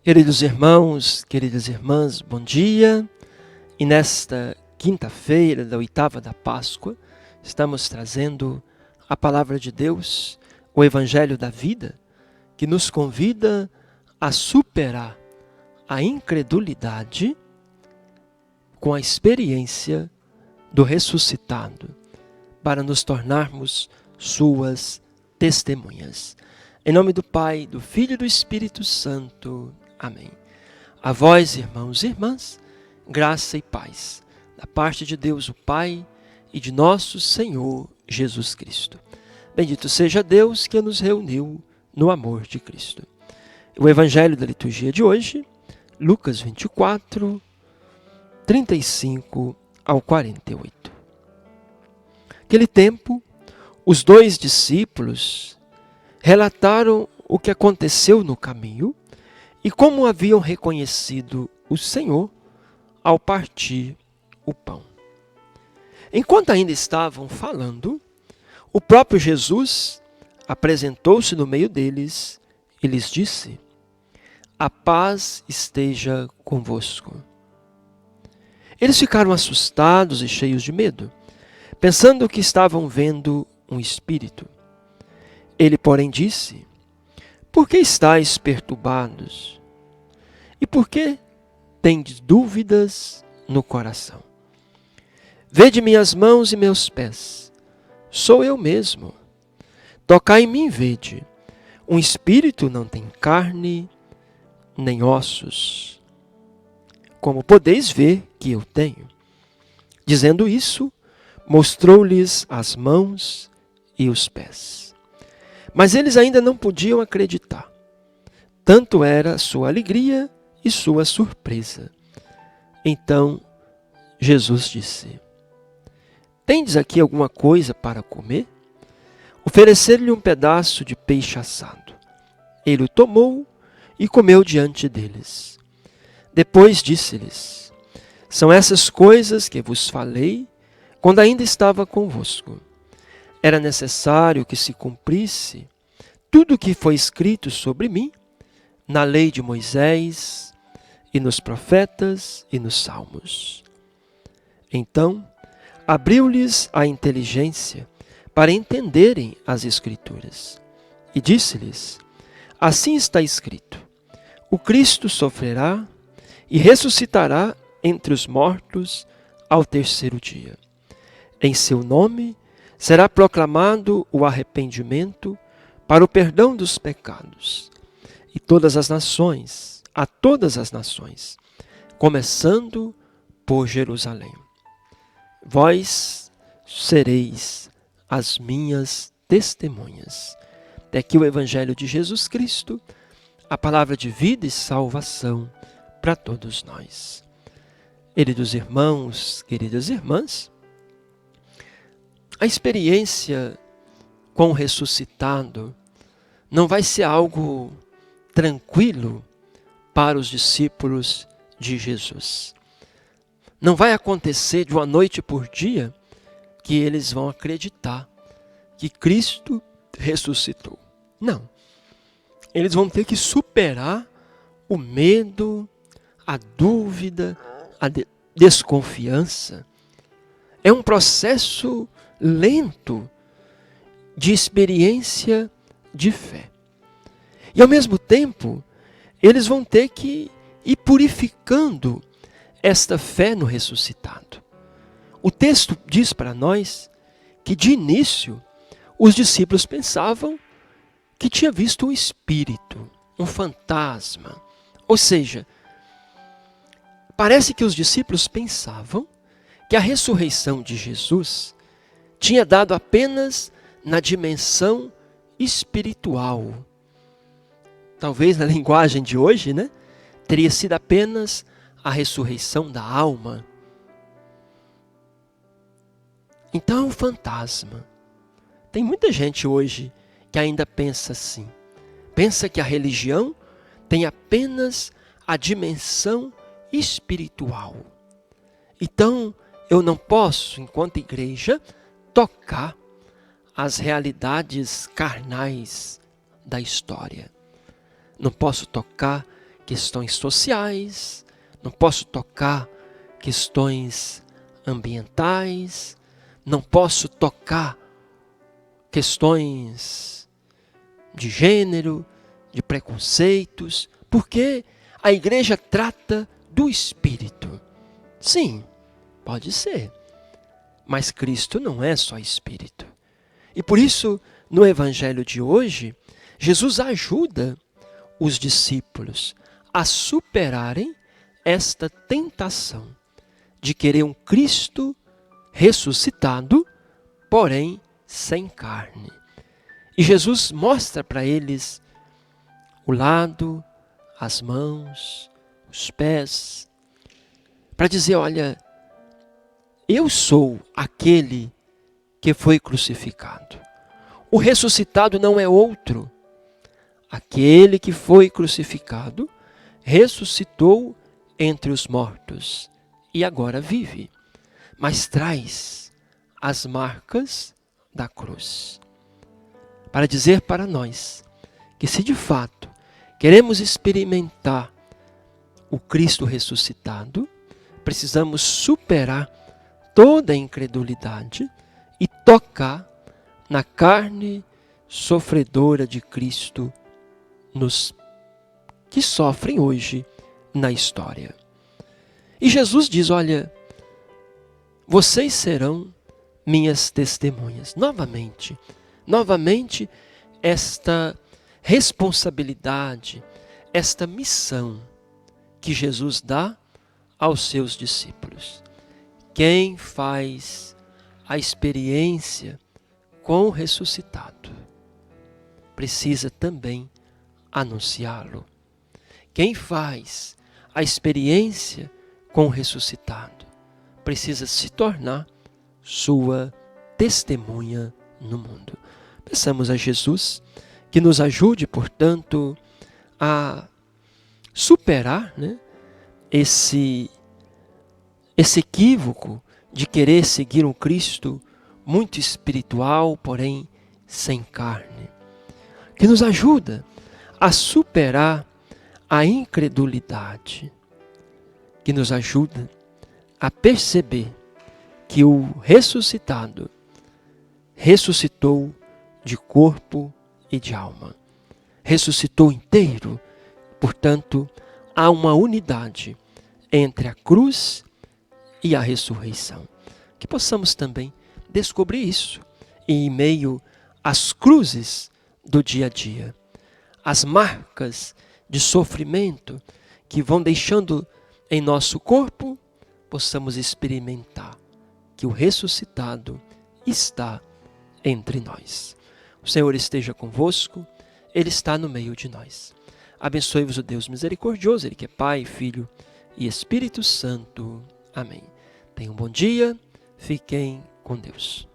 Queridos irmãos, queridas irmãs, bom dia. E nesta quinta-feira da oitava da Páscoa, estamos trazendo a palavra de Deus, o Evangelho da vida, que nos convida a superar a incredulidade com a experiência do ressuscitado, para nos tornarmos suas testemunhas. Em nome do Pai, do Filho e do Espírito Santo. Amém. A vós, irmãos e irmãs, graça e paz, da parte de Deus o Pai e de nosso Senhor Jesus Cristo. Bendito seja Deus que nos reuniu no amor de Cristo. O Evangelho da liturgia de hoje, Lucas 24, 35 ao 48. Naquele tempo, os dois discípulos relataram o que aconteceu no caminho e como haviam reconhecido o Senhor ao partir o pão. Enquanto ainda estavam falando, o próprio Jesus apresentou-se no meio deles e lhes disse: "A paz esteja convosco." Eles ficaram assustados e cheios de medo, pensando que estavam vendo um espírito. Ele, porém, disse: "Por que estáis perturbados? E por que tendes dúvidas no coração? Vede minhas mãos e meus pés. Sou eu mesmo. Tocai em mim e vede. Um espírito não tem carne nem ossos, como podeis ver que eu tenho." Dizendo isso, mostrou-lhes as mãos e os pés. Mas eles ainda não podiam acreditar. Tanto era sua alegria e sua surpresa. Então Jesus disse: "Tendes aqui alguma coisa para comer?" Ofereceram-lhe um pedaço de peixe assado. Ele o tomou e comeu diante deles. Depois disse-lhes: "São essas coisas que vos falei quando ainda estava convosco. Era necessário que se cumprisse tudo o que foi escrito sobre mim na lei de Moisés e nos profetas e nos salmos." Então abriu-lhes a inteligência para entenderem as Escrituras. E disse-lhes: "Assim está escrito: o Cristo sofrerá e ressuscitará entre os mortos ao terceiro dia. Em seu nome será proclamado o arrependimento para o perdão dos pecados, e a todas as nações, começando por Jerusalém. Vós sereis as minhas testemunhas." Até aqui o Evangelho de Jesus Cristo, a palavra de vida e salvação para todos nós. Queridos irmãos, queridas irmãs, a experiência com o ressuscitado não vai ser algo tranquilo para os discípulos de Jesus. Não vai acontecer de uma noite por dia que eles vão acreditar que Cristo ressuscitou. Não. Eles vão ter que superar o medo, a dúvida, a desconfiança. É um processo lento de experiência de fé. E ao mesmo tempo, eles vão ter que ir purificando esta fé no ressuscitado. O texto diz para nós que de início os discípulos pensavam que tinha visto um espírito, um fantasma. Ou seja, parece que os discípulos pensavam que a ressurreição de Jesus tinha dado apenas na dimensão espiritual. Talvez na linguagem de hoje, teria sido apenas a ressurreição da alma. Então é um fantasma. Tem muita gente hoje que ainda pensa assim. Pensa que a religião tem apenas a dimensão espiritual. Então eu não posso, enquanto igreja, tocar as realidades carnais da história. Não posso tocar questões sociais, não posso tocar questões ambientais, não posso tocar questões de gênero, de preconceitos, porque a igreja trata do Espírito. Sim, pode ser, mas Cristo não é só Espírito. E por isso, no Evangelho de hoje, Jesus ajuda os discípulos a superarem esta tentação de querer um Cristo ressuscitado, porém sem carne. E Jesus mostra para eles o lado, as mãos, os pés, para dizer, olha, eu sou aquele que foi crucificado. O ressuscitado não é outro. Aquele que foi crucificado ressuscitou entre os mortos e agora vive, mas traz as marcas da cruz, para dizer para nós que se de fato queremos experimentar o Cristo ressuscitado, precisamos superar toda a incredulidade e tocar na carne sofredora de Cristo nos que sofrem hoje na história. E Jesus diz, olha, vocês serão minhas testemunhas. Novamente, esta responsabilidade, esta missão que Jesus dá aos seus discípulos. Quem faz a experiência com o ressuscitado precisa também anunciá-lo. Quem faz a experiência com o ressuscitado precisa se tornar sua testemunha no mundo. Peçamos a Jesus que nos ajude, portanto, a superar, esse equívoco de querer seguir um Cristo muito espiritual, porém sem carne. Que nos ajuda a superar a incredulidade. Que nos ajuda a perceber que o ressuscitado ressuscitou de corpo e de alma. Ressuscitou inteiro, portanto, há uma unidade entre a cruz e a ressurreição. Que possamos também descobrir isso em meio às cruzes do dia a dia, as marcas de sofrimento que vão deixando em nosso corpo, possamos experimentar que o ressuscitado está entre nós. O Senhor esteja convosco, Ele está no meio de nós. Abençoe-vos o Deus misericordioso, Ele que é Pai, Filho e Espírito Santo. Amém. Tenham um bom dia, fiquem com Deus.